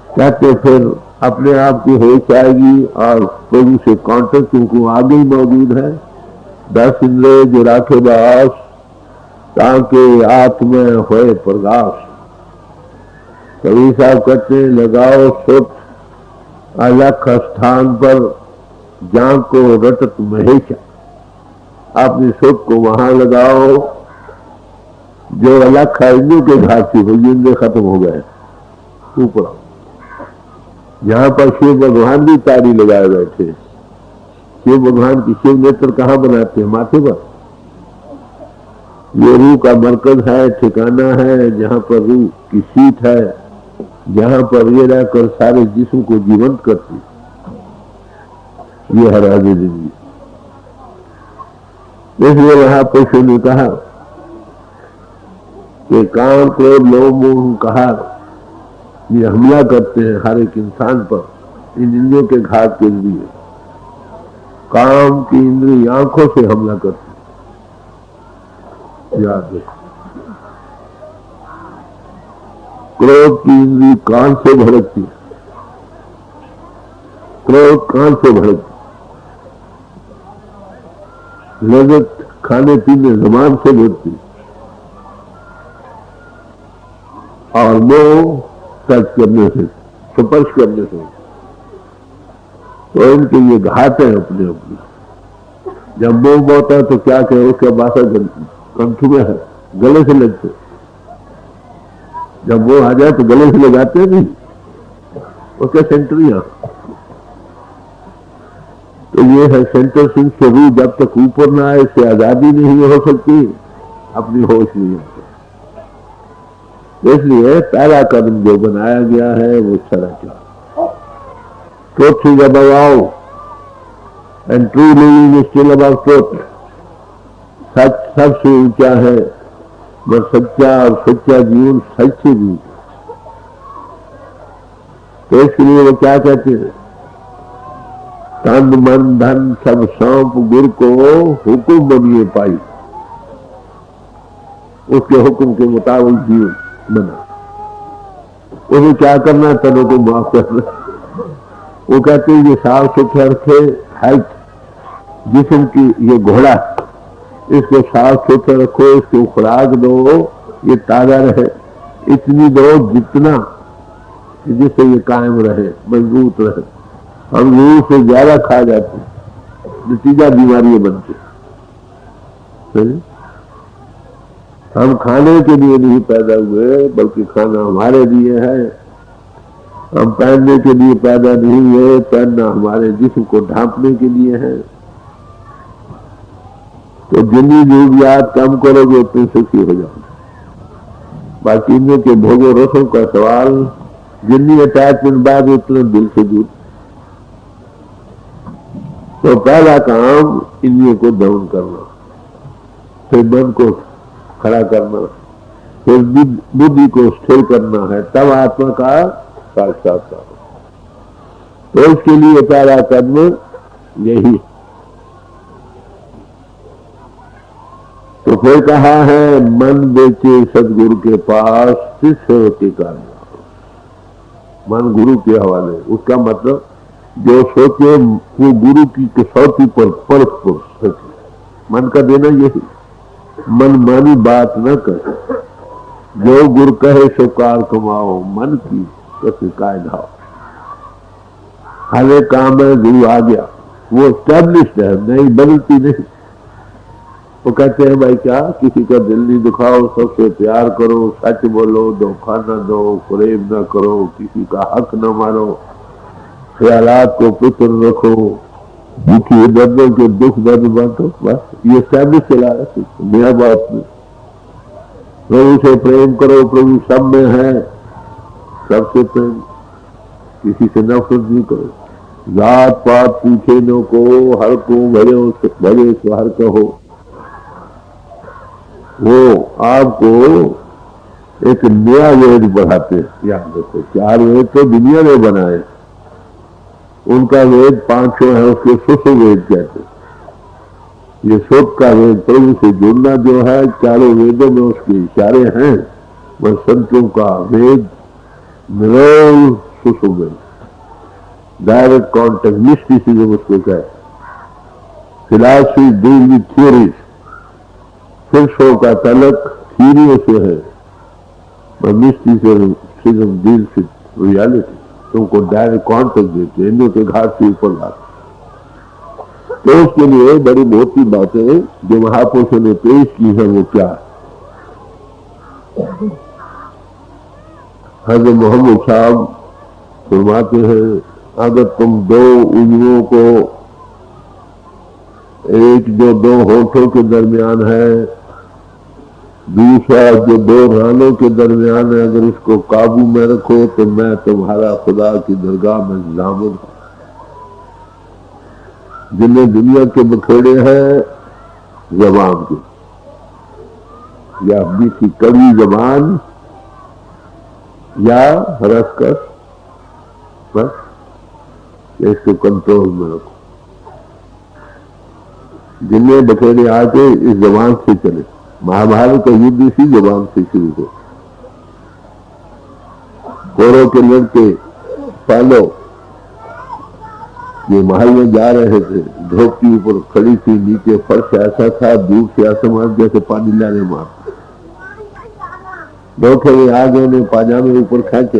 कहते फिर अपने आप की होश आएगी और प्रभु से कांटेक्ट उनको आगे ही मौजूद है। 10 इंद्रिय जो राखे बास ताकि आत्मा होए प्रकाश। कवि साहब कहते हैं लगाओ सुख अलख स्थान पर जहाँ को रटत महेशा। अपने सुख को वहां लगाओ जो अलख है इंद्रियों के घाट से, वो इंद्रिय खत्म हो गए ऊपर, जहां पर शिव भगवान भी तारी लगाए बैठे। शिव भगवान की शिव नेत्र कहाँ बनाते हैं? माथे पर। ये रूह का मरकज है, ठिकाना है, जहां पर रूह की सीट है, जहां पर ये रहकर सारे जिस्म को जीवंत करती। ये है राजे जिंदगी। इसलिए महापुरुषों ने कहा कि काम क्रोध लोभ मोह कहा ये हमला करते हैं हर एक इंसान पर, इन इंद्रियों के घात के लिए। काम की इंद्री आंखों से हमला करती, याद है। क्रोध की इंद्री कान से भड़कती, क्रोध कान से भड़कती। लज्जत खाने पीने जुबान से बढ़ती, और मोह टच करने से, स्पर्श करने से। तो इनके ये घाट है अपने अपने। जब मोह होता है तो क्या कहे, उसका बासा कंठ में है, गले से लगते। जब वो आ जाए तो गले से लगाते नहीं, उसका सेंटर यहाँ। तो ये है सेंटर सिंह से रूह जब तक ऊपर ना आए इससे आजादी नहीं हो सकती, अपनी होश नहीं आती। इसलिए पहला कदम जो बनाया गया है वो सदाचार। Truth is above and true living is still above truth. सच सबसे ऊंचा है, और सच्चा और सच्चा जीवन सच से जीवन। तो इसके लिए वो क्या कहते हैं? तन मन धन सब सौंप गुरु को हुक्म बनिए पाई। उसके हुक्म के मुताबिक जीवन बना। उसे क्या करना? तनों को माफ करना। वो कहते हैं ये साफ सुथरा रखे, हेल्थ जिस्म की ये घोड़ा, इसको साफ सुथरा रखो, इसको खुराक दो, ये ताजा रहे, इतनी दो जितना जिससे ये कायम रहे, मजबूत रहे। हम रूह से ज्यादा खा जाते, नतीजा बीमारियां बनती। हम खाने के लिए नहीं पैदा हुए, बल्कि खाना हमारे लिए है। हम पहनने के लिए पैदा नहीं हुए, पहनना हमारे जिस्म को ढांपने के लिए है। तो जितनी जरूरियात कम करोगे उतने सुखी हो जाओगे। बाकी इनमें के भोगो रसों का सवाल, जितनी अटैचमेंट बाद उतना दिल से दूर। तो पहला काम इंद्रियों को दमन करना, फिर मन को खड़ा करना, फिर बुद्धि को स्थिर करना है, तब आत्मा का साक्षात्कार। तो इसके लिए पहला कदम यही। तो फिर कहा है मन बेचे सदगुरु के पास शिष्य होते कारण। मन गुरु के हवाले। उसका मतलब जो सोचे वो गुरु की कसौटी पर परख पर सोचे। मन का देना यही, मन मानी बात न करे, जो गुरु कहे सो कार कमाओ, मन की कसी कायदा। हर एक काम में गुरु आ गया, वो एस्टैब्लिश्ड है, नहीं बदलती नहीं। वो कहते हैं भाई क्या किसी का दिल नहीं दुखाओ, सबसे प्यार करो, सच बोलो, धोखा न दो, फरेब न करो, किसी का हक न मारो, ख्यालात को पुत्र रखो, दुखी दर्दों के दुख दर्द बांटो। बस ये सब चला है मेरा बात में। प्रभु से प्रेम करो, प्रभु सब में है, सबसे प्रेम। किसी से नफरत नहीं करो, जात पात पूछे न को, हर को भले हर कहो। वो आपको एक नया वेद बढ़ाते हैं। याद रखो, 4 वेद तो दुनिया ने बनाए, उनका वेद 500 है, उसके सुसु वेद कहते हैं। ये सुख का वेद, प्रभु से जुड़ना जो है, 4 वेदों में उसके इशारे हैं। वह संतों का वेद निरोल सुसु वेद, डायरेक्ट कॉन्टेक्ट, मिस्टिसिज्म उसको कहे। फिलॉसफी डील विथ थियरीज, फिर का तलक थियरियों से है, और मिस्टिसिज्म डील विथ रियलिटी, तुमको डायरेक्ट कॉन्टेक्ट देते हैं, इन्हों के घाट से ऊपर लाते। तो उसके लिए बड़ी मोटी बातें जो महापुरुषों ने पेश की है, वो क्या है? हज़रत मोहम्मद साहब फरमाते हैं, अगर तुम 2 उंगलियों को, एक जो 2 होठों के दरमियान है, दूसरा जो 2 रानों के दरमियान है, अगर इसको काबू में रखो तो मैं तुम्हारा खुदा की दरगाह में जामुन हूं। जिन्हें दुनिया के बखेड़े हैं जबान के, या मीठी कड़वी जबान, या रसकस, बस इसको कंट्रोल में रखो। जिन्हें बखेड़े आके इस जबान से चले। महाभारत का युद्ध इसी जबान से शुरू हो। कौरव के लड़के पालो ये महल में जा रहे थे, धोती ऊपर खड़ी थी, नीचे फर्श ऐसा था, दूर से आसमान जैसे पानी लाने मारते। धोखे में आ गए, ने पाजामे ऊपर खेचे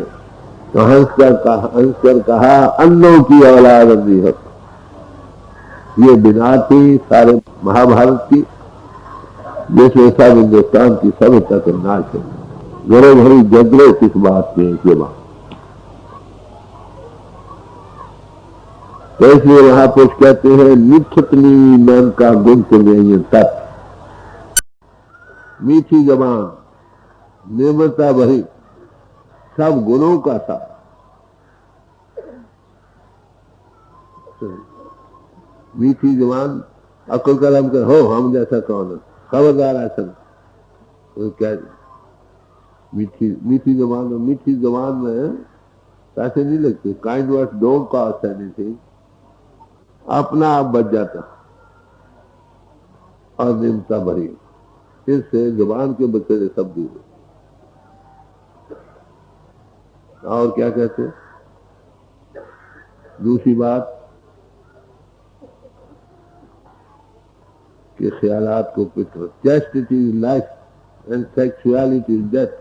तो हंसकर कहा, अन्नों की औलाद अंधी है। ये बिना थी सारे महाभारत की, जिसमें सब हिंदुस्तान की सभ्यता का नाश है। घरों भरी जगड़े किस बात के, के बाद तो इसलिए महापुरुष कहते हैं, निखितनी मन का गुण तुम्हें तत्, मीठी जबान, निर्मलता भरी, सब गुणों का साथ। मीठी जबान, अक्ल कलम कर हो, हम जैसा कौन है, खबरदार ऐसा तो क्या। मीठी जबान में पैसे नहीं लगते। Kind words don't cost anything, अपना आप बच जाता। और निम्रता भरी, इससे जुबान के बचेरे सब दूर। और क्या कहते? दूसरी बात कि ख्यालात को पित्र, chastity is life and sexuality is death.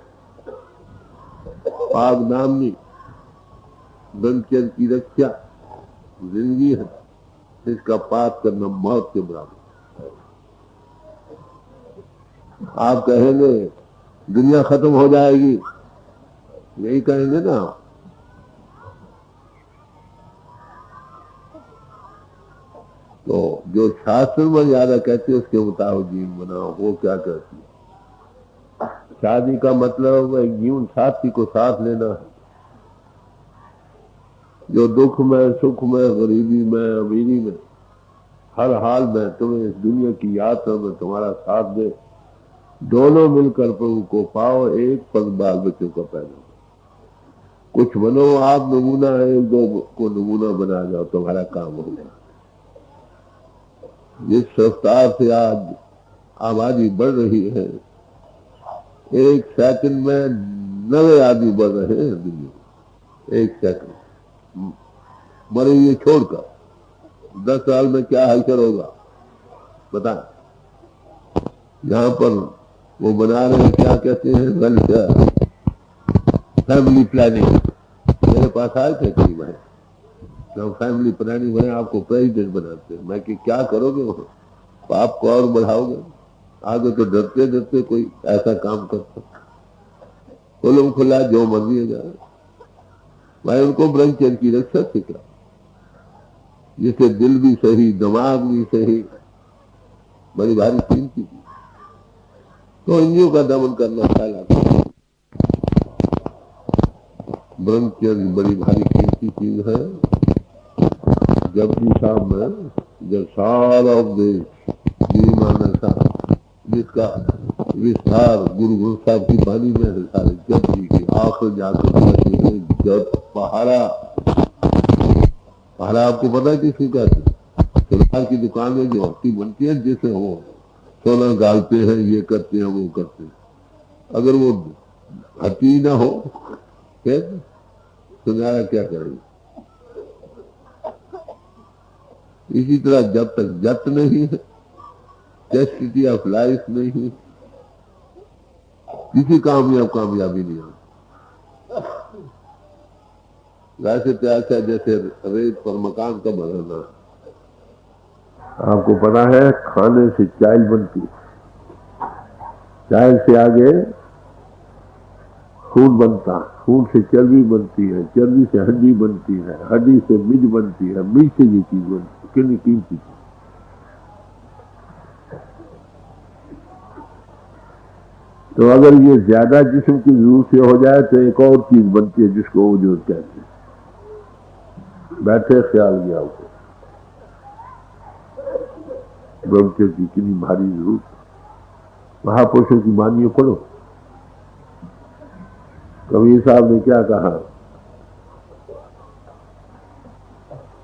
पाक नामनी ब्रह्मचर्य की रक्षा जिंदगी है, इसका पाप करना मौत के बराबर। आप कहेंगे दुनिया खत्म हो जाएगी, यही कहेंगे ना। तो जो शास्त्र में ज्यादा कहते हैं उसके मुताबिक जीवन बनाओ। वो क्या कहती है? शादी का मतलब एक जीवन साथी को साथ लेना है, जो दुख में, सुख में, गरीबी में, अमीरी में, हर हाल में तुम्हें इस दुनिया की यात्रा में तुम्हारा साथ दे। दोनों मिलकर प्रभु को पाओ, एक पल बाल बच्चों का पैदा। कुछ बनो आप नमूना है, दो को नमूना बना जाओ, तुम्हारा काम हो गया। जिस रफ्तार से आज आबादी बढ़ रही है, एक सेकंड में 9 आदमी बढ़ रहे हैं दुनिया में। एक सेकंड मरे ये छोड़कर 10 साल में क्या हलचल होगा बताएं। यहां पर वो बना रहे हैं, क्या कहते हैं, फैमिली प्लानिंग। मेरे पास आए थे कई भाई, जब फैमिली प्लानिंग बने आपको प्रेसिडेंट बनाते हैं। मैं कि क्या करोगे, वो पाप को और बढ़ाओगे। आगे तो डरते डरते कोई ऐसा काम करता, खुलम खुला जो मर्जी जाए। भाई उनको ब्रह्मचर्य की रक्षा सिखा, जिससे दिल भी सही, दिमाग भी सही। बड़ी भारी कीमती थी। तो इंद्रियों का दमन करना फैला, ब्रह्मचर्य बड़ी भारी कीमती। की चीज है। जबकि साहब में जब सारा उपदेश गिरिमाना साहब जिसका विस्तार गुरु ग्रंथ साहब की वाणी में है, सारे जप जी की आखिर जाकर जब पहाड़ा आपको पता है किसको कहते हैं? सरकार की दुकान में जो हट्टी बनती है, जैसे वो सोना गालते हैं, ये करते हैं, वो करते हैं। अगर वो हट्टी ना हो फिर सुनाया क्या करेंगे? इसी तरह जब तक जत नहीं है, चेस्टिटी ऑफ लाइफ नहीं है, किसी कामयाबी नहीं आती। वैसे प्यास है जैसे रेत पर मकान का बनाना। आपको पता है खाने से चाय बनती है, चाय से आगे खून बनता, खून से चर्बी बनती है, चर्बी से हड्डी बनती है, हड्डी से मिज बनती है, मिज से ये चीज बनती है। कितनी कीमती चीज। तो अगर ये ज्यादा जिस्म की जरूरत से हो जाए तो एक और चीज बनती है जिसको वजूद कहते हैं। बैठे ख्याल गया आपको ब्रह्मचर्य की कितनी भारी जरूरत। महापुरुषों की वाणियों पढ़ो। कबीर साहब ने क्या कहा?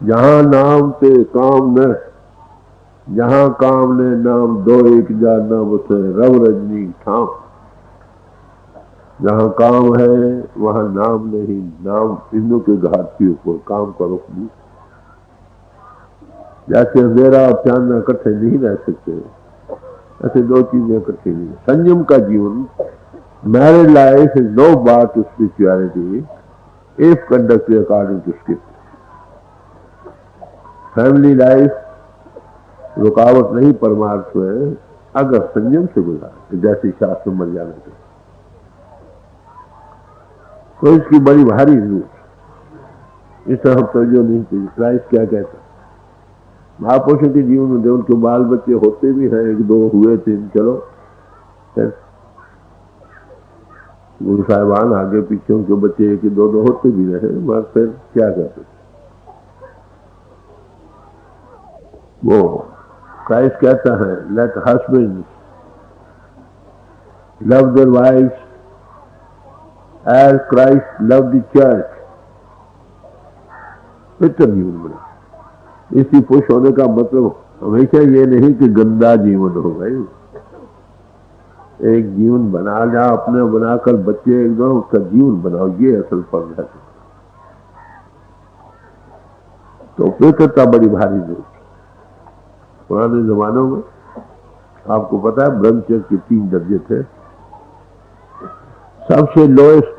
जहां नाम ते काम न, जहां काम ने नाम दो एक जाना बसे रव रजनी ठाम। जहां काम है वहां नाम नहीं, नाम तीनों के घाट के ऊपर काम करो। जैसे अंधेरा और चांदना इकट्ठे नहीं रह सकते, ऐसे दो चीजें इकट्ठी नहीं। संयम का जीवन, married life is no bar to spirituality if conducted according to script. Family life रुकावट नहीं परमार्थ में अगर संयम से गुजारे, जैसे शास्त्र मर जाने के, तो इसकी बड़ी भारी जरूरत। इस तरह तो जो नहीं चाहिए। क्राइस्ट क्या कहता? महापुरुषों के जीवन में उनके बाल बच्चे होते भी हैं, एक दो हुए थे, चलो गुरु साहिबान आगे पीछे उनके बच्चे एक दो होते भी रहे, मगर फिर क्या कहते? वो क्राइस्ट कहता है, let husbands love their wives as Christ love the church. पितर जीवन बना। इसी पुरुष होने का मतलब हमेशा ये नहीं कि गंदा जीवन हो भाई। एक जीवन बना जा अपने, बनाकर बच्चे एकदम उसका जीवन बनाओ, ये असल फर्ज है। तो पवित्रता बड़ी भारी जरूरत। पुराने जमानों में आपको पता है ब्रह्मचर्य के 3 दर्जे थे। सबसे लोएस्ट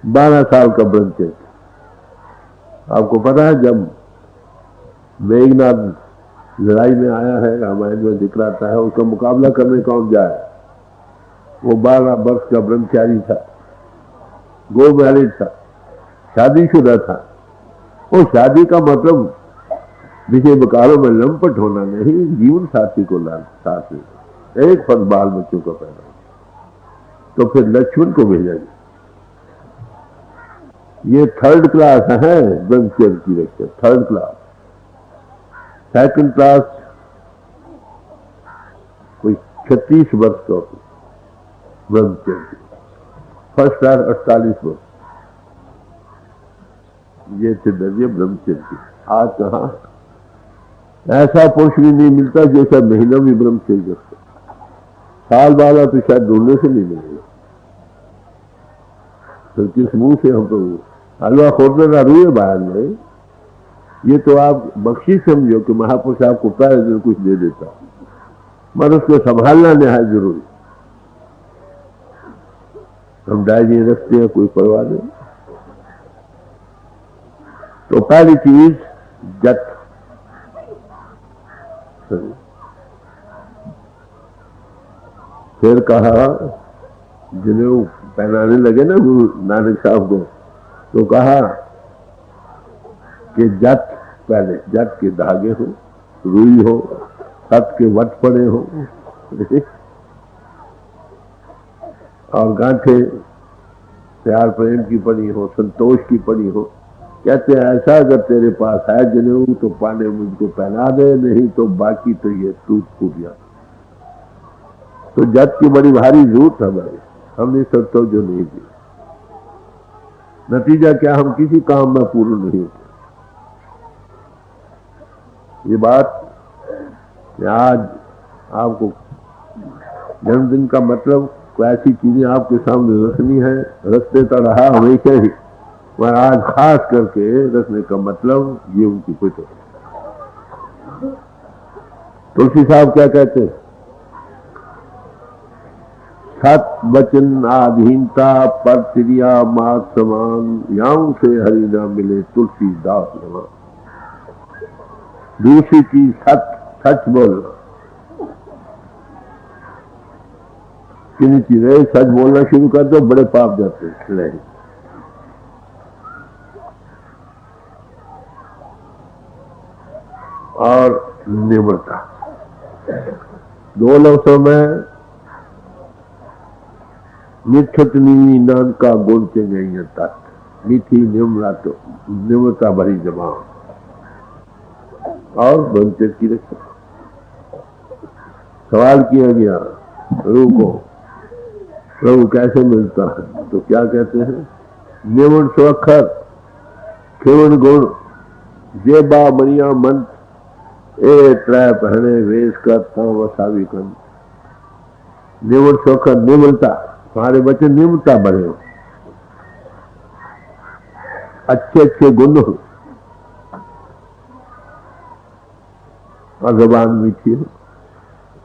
12 साल का ब्रह्मचर्य। आपको पता है जब मेघनाथ लड़ाई में आया है, रामायण में जिक्र आता है, उसका मुकाबला करने कौन जाए? वो 12 वर्ष का ब्रह्मचारी था, गो मैरिड था, शादीशुदा था। वो शादी का मतलब विषय विकारों में लंपट होना नहीं, जीवन साथी को साथ में एक फर्ज बाल बच्चों का पैदा। तो फिर लक्ष्मण को भेजा गया। ये 3rd क्लास है ब्रह्मचर्य की रक्षा, 3rd क्लास। 2nd क्लास कोई 36 वर्ष का ब्रह्मचर्य, 1st क्लास 48 वर्ष। ये थे दर्जे ब्रह्मचर्य के। आज कहा ऐसा पुरुष भी नहीं मिलता जो सब महीना भी ब्रह्मचर्य करता। साल वाला तो शायद ढूंढने से नहीं मिलेगा। तो किस मुंह से हम तो हलवा खोदने ना रुए बाहर में। ये तो आप बख्शीश समझो कि महापुरुष आपको पहले दिन कुछ दे देता, मगर उसको संभालना निहायत जरूरी। हम डायरी रखते हैं, कोई परवाह नहीं। तो पहली चीज जत। फिर कहा, जिन्हें वो पहनाने लगे ना गुरु नानक साहब को, तो कहा कि जत, पहले जत के धागे हो, रुई हो, हथ के वट पड़े हो और गांठे प्यार प्रेम की पड़ी हो, संतोष की पड़ी हो। कहते हैं ऐसा अगर तेरे पास है जनेऊ तो पाने मुझको पहना दे, नहीं तो बाकी तो ये टूट फूट जा। तो जग की बड़ी भारी जरूरत है भाई, हमने सब तो जो नहीं दी। नतीजा क्या, हम किसी काम में पूर्ण नहीं होते। ये बात आज आपको जन्मदिन का मतलब ऐसी चीजें आपके सामने रखनी है, रखते तो रहा हमेशा ही, पर आज खास करके रखने का मतलब ये उनकी पुत्र। तुलसी साहब क्या कहते हैं, सत वचन आधीनता पर त्रिया मात समान, याऊं से हरि ना मिले तुलसी दास नवा। दूसरी चीज सच बोलना। किन्हीं चीजें सच बोलना शुरू कर दो, बड़े पाप जाते हैं। नहीं, और निम्रता, दो लफ्जों में मिठनी नान का गुण के गई तत्, मीठी निम्रता भरी जबान और बनते की रक्षा। सवाल किया गया प्रभु को, प्रभु कैसे मिलता है? तो क्या कहते हैं, निवण स्वखर खेवण गुण जेबा मणिया मन, ए त्रै पहने वेश करता वसावी कन। निवण स्वखर निम्रता, तुम्हारे बच्चे निम्रता बने हो, अच्छे अच्छे गुण हो और जबान मीठी हो।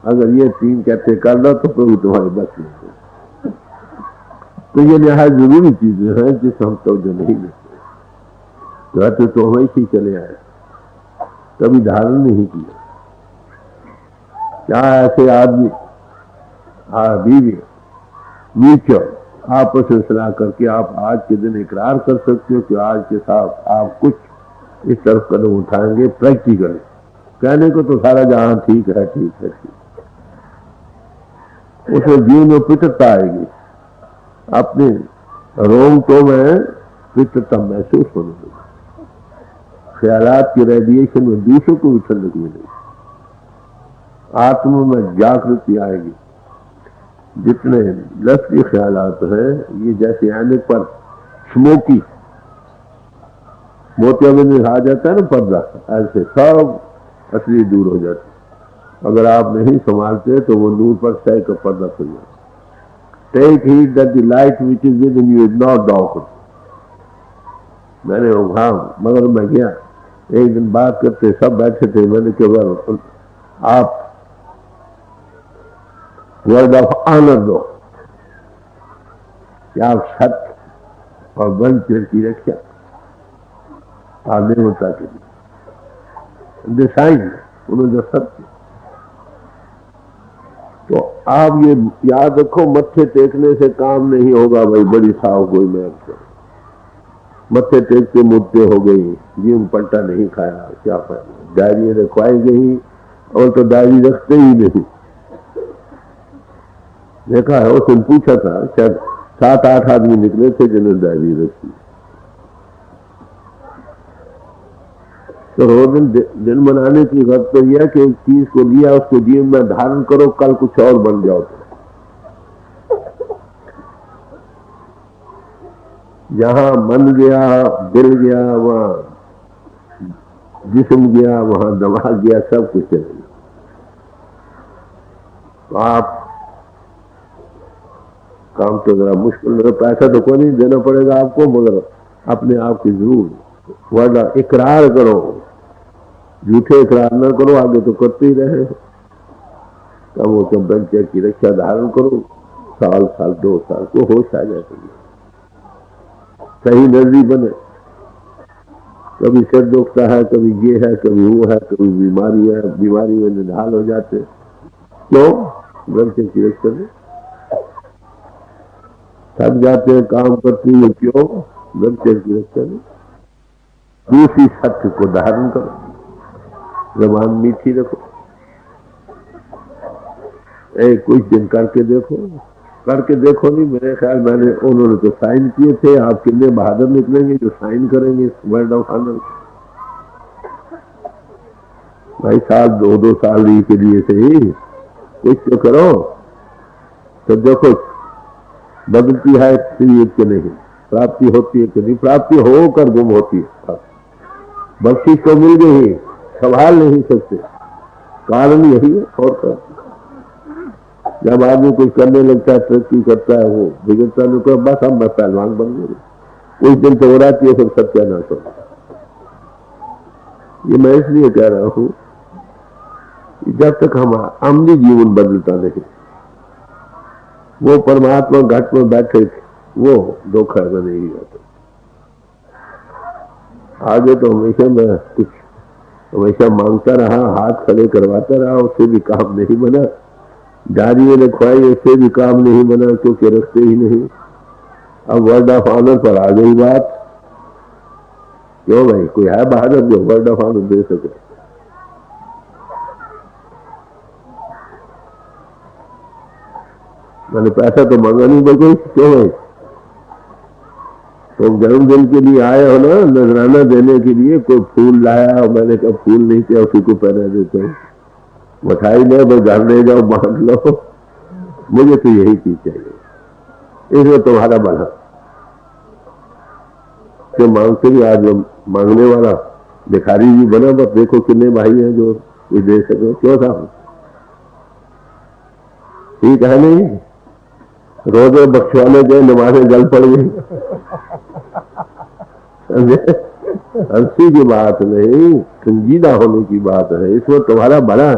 अगर ये तीन कहते कर लो तो प्रभु तुम्हारे बस में हो। तो ये निहायत जरूरी चीजें हैं जिस हम तो जो नहीं देते। रहते तो हमेशा ही चले आए, कभी धारण नहीं किया। क्या ऐसे आदमी बीवी नीचे आपस में सलाह करके आप आज के दिन इकरार कर सकते हो कि आज के साथ आप कुछ इस तरफ कदम उठाएंगे प्रैक्टिकल। कहने को तो सारा जहां ठीक है, ठीक है, ठीक, उसमें जीवन में पितरता आएगी, अपने रोंगटों में पितरता महसूस होने लगी, ख्यालात की रेडिएशन में दूसरों को भी ठंडक मिलेगी, आत्मा में जागृति आएगी। जितने लफ्जी ख्यालात हैं ये जैसे आने पर स्मोकी मोतियाबिंद में आ जाता है ना पर्दा, ऐसे सब असली दूर हो जाती। अगर आप नहीं संभालते तो वो नूर पर सह का पर्दा खुल जाता। Take heed that the light which is within you is not dark. मैंने वहां मगर मैं गया, एक दिन बात करते सब बैठे थे, मैंने केवल आप वर्ड ऑफ ऑनर दो कि आप सत्य और वंचन की रक्षा आने होता के लिए डिसाइन उन्होंने सत्य। तो आप ये याद रखो, मत्थे टेकने से काम नहीं होगा भाई, बड़ी साव कोई मैं मत्थे टेकते मुद्दे हो गई, जीवन पलटा नहीं खाया, क्या फायदा, डायरी रखवाई गई और तो डायरी रखते ही नहीं। देखा है, उसने पूछा था, शायद 7-8 आदमी निकले थे जिन्होंने डायरी रखी। तो रोज दिन बनाने की गलत तो यह कि एक चीज को लिया उसको जीवन में धारण करो, कल कुछ और बन जाओ। जहां मन गया, दिल गया, वहां जिस्म गया, वहां दिमाग गया, सब कुछ चलेगा। तो आप काम तो जरा मुश्किल है, पैसा तो कोई नहीं देना पड़ेगा आपको, मगर अपने आप की जरूर वरना इकरार करो, झूठे इकरार न करो, आगे तो करते ही रहे। कम वो कम बच्चे की रक्षा धारण करो, साल 2 साल को होश आ जाती है, सही नजरी बने। कभी सिर दुखता है, कभी ये है, कभी वो है, कभी बीमारी है, बीमारी में निढाल हो जाते। क्यों? बच्चे की रक्षा में थक जाते हैं, काम करते हुए, क्यों? बच्चे की रक्षा में। दूसरी सत्य को धारण करो, जबान मीठी रखो, कुछ दिन करके देखो, करके देखो नहीं, मेरे ख्याल मैंने उन्होंने तो साइन किए थे। आप कितने बहादुर निकलेंगे जो साइन करेंगे वर्ड ऑफ ऑनर। भाई साहब 2-2 साल ही के लिए सही कुछ तो करो। तो देखो बदलती है शरीयत के नहीं, प्राप्ति होती है कि नहीं, प्राप्ति होकर गुम होती है। बख्शिश तो मिल गई, संभाल नहीं सकते, कारण यही है। और क्या, जब आदमी कुछ करने लगता है, तरक्की करता है, वो बिगड़ता नहीं कर, बस हम पहलवान बन गए, कुछ दिन तो हो रही है, फिर सत्यानाश हो। ये मैं इसलिए कह रहा हूं जब तक हम अमली जीवन बदलता नहीं, वो परमात्मा घट में बैठे वो धोखा में नहीं जाता। आगे तो हमेशा मैं कुछ हमेशा मांगता रहा, हाथ खड़े करवाता रहा, उससे भी काम नहीं बना। जारी रखवाई, उससे भी काम नहीं बना, क्योंकि रखते ही नहीं। अब वर्ड ऑफ ऑनर पर आ गई बात। क्यों भाई, कोई है बहादुर जो वर्ड ऑफ ऑनर दे सके? मैंने पैसा तो मांगा नहीं बिल्कुल। क्यों भाई, तो जन्मदिन के लिए आए हो ना, नजराना देने के लिए, कोई फूल लाया और मैंने कहा फूल नहीं किया, उसी को पहना देते हो। मिठाई ले बस घर ले जाओ, बांट लो। मुझे तो यही चीज चाहिए, इसमें तुम्हारा भला। जो मांगते ही आज मांगने वाला भिखारी भी बना, बस देखो कितने भाई हैं जो ये दे सके। क्यों साहब, ठीक है नहीं? रोजे बख्शवाने गए, नमाजें जल पड़ गई। हंसी की बात नहीं, संजीदा होने की बात है। इसमें तुम्हारा भला